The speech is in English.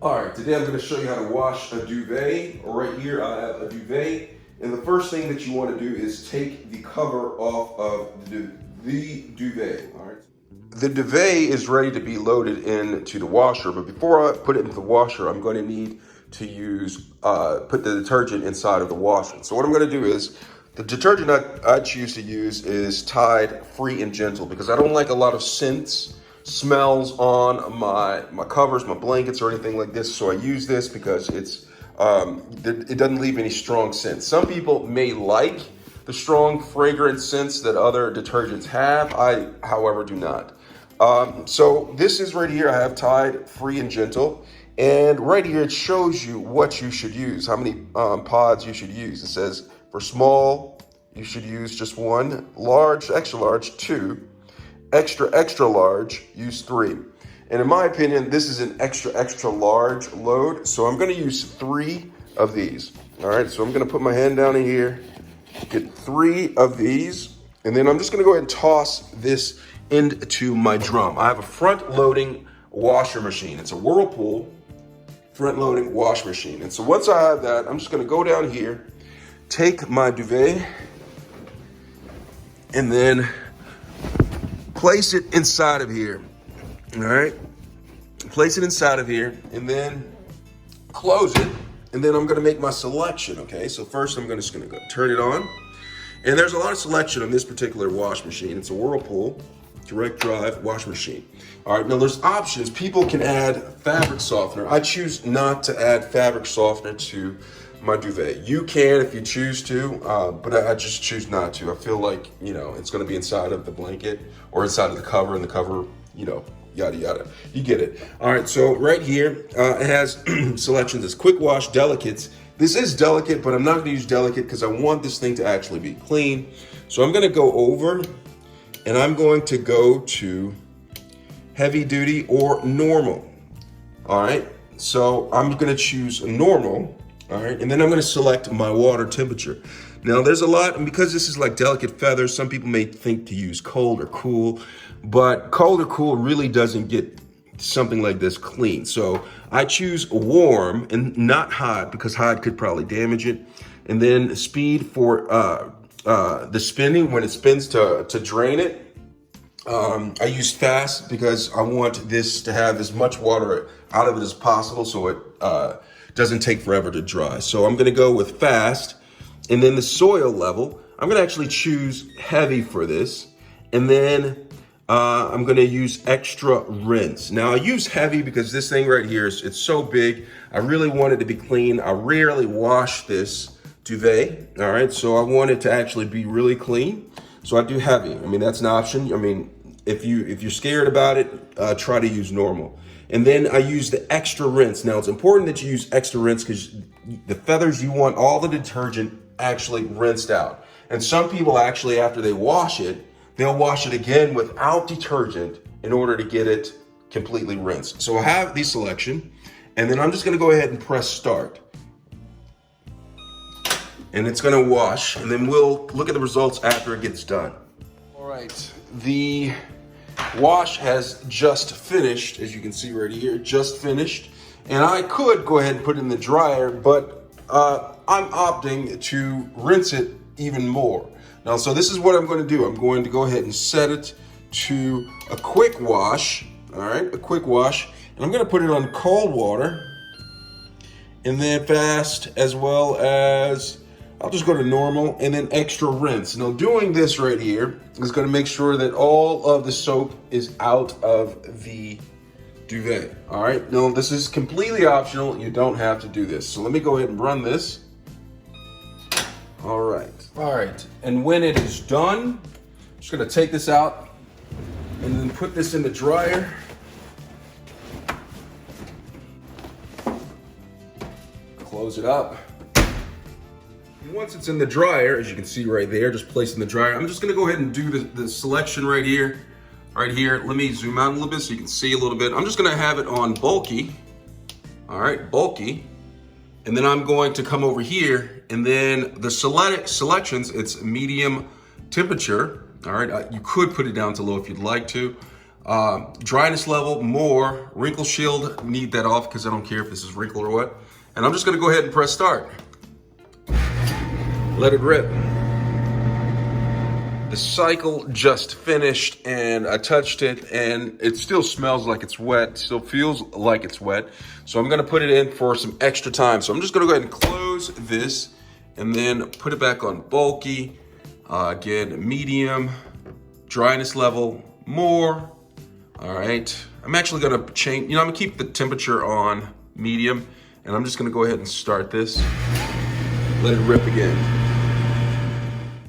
All right, today I'm going to show you how to wash a duvet. Right here I have a duvet, and the first thing that you want to do is take the cover off of the duvet. All right. The duvet is ready to be loaded into the washer, but before I put it into the washer, I'm going to need to put the detergent inside of the washer. So what I'm going to do is, the detergent I choose to use is Tide Free and Gentle because I don't like a lot of scents, smells on my covers, my blankets, or anything like this. So I use this because it doesn't leave any strong scents. Some people may like the strong fragrant scents that other detergents have. I, however, do not. So this is right here. I have Tide Free and Gentle. And right here, it shows you what you should use, how many pods you should use. It says for small, you should use just one. Large, extra large, two. Extra large, use three. And in my opinion, this is an extra large load. So I'm gonna use 3 of these. All right, so I'm gonna put my hand down in here, get 3 of these, and then I'm just gonna go ahead and toss this into my drum. I have a front loading washer machine. It's a Whirlpool front loading wash machine. And so once I have that, I'm just gonna go down here, take my duvet, and then place it inside of here. All right, place it inside of here, and then close it, and then I'm gonna make my selection. Okay, so first I'm just gonna go turn it on, and there's a lot of selection on this particular wash machine. It's a Whirlpool direct drive wash machine. All right, now there's options. People can add fabric softener. I choose not to add fabric softener to my duvet. You can if you choose to, but I just choose not to. I feel like, it's gonna be inside of the blanket or inside of the cover, and the cover, yada, yada. You get it. All right, so right here, it has selections as quick wash, delicates. This is delicate, but I'm not gonna use delicate because I want this thing to actually be clean. So I'm gonna go over, and I'm going to go to heavy duty or normal. All right, so I'm gonna choose normal. All right, and then I'm gonna select my water temperature. Now there's a lot, and because this is like delicate feathers, some people may think to use cold or cool, but cold or cool really doesn't get something like this clean. So I choose warm and not hot because hot could probably damage it. And then speed for the spinning, when it spins to drain it. I use fast because I want this to have as much water out of it as possible so it doesn't take forever to dry. So I'm gonna go with fast. And then the soil level, I'm gonna actually choose heavy for this. And then I'm gonna use extra rinse. Now I use heavy because this thing right here it's so big. I really want it to be clean. I rarely wash this duvet, all right? So I want it to actually be really clean. So I do heavy. I mean, that's an option. I mean, if you're scared about it, try to use normal. And then I use the extra rinse. Now it's important that you use extra rinse because the feathers, you want all the detergent actually rinsed out. And some people actually, after they wash it, they'll wash it again without detergent in order to get it completely rinsed. So I have the selection, and then I'm just gonna go ahead and press start. And it's gonna wash, and then we'll look at the results after it gets done. All right, the wash has just finished, as you can see right here, just finished. And I could go ahead and put it in the dryer, but I'm opting to rinse it even more. Now, so this is what I'm gonna do. I'm going to go ahead and set it to a quick wash, all right, a quick wash. And I'm gonna put it on cold water, and then fast, as well as, I'll just go to normal, and then extra rinse. Now doing this right here is gonna make sure that all of the soap is out of the duvet, all right? Now this is completely optional. You don't have to do this. So let me go ahead and run this. All right, and when it is done, I'm just gonna take this out and then put this in the dryer. Close it up. And once it's in the dryer, as you can see right there, just place it in the dryer. I'm just gonna go ahead and do the selection right here. Right here, let me zoom out a little bit so you can see a little bit. I'm just gonna have it on bulky. All right, bulky. And then I'm going to come over here, and then the selections, it's medium temperature. All right, you could put it down to low if you'd like to. Dryness level, more. Wrinkle shield, need that off because I don't care if this is wrinkled or what. And I'm just gonna go ahead and press start. Let it rip. The cycle just finished and I touched it and it still smells like it's wet, still feels like it's wet. So I'm gonna put it in for some extra time. So I'm just gonna go ahead and close this and then put it back on bulky. Again, medium, dryness level, more. All right, I'm actually gonna change, I'm gonna keep the temperature on medium and I'm just gonna go ahead and start this. Let it rip again.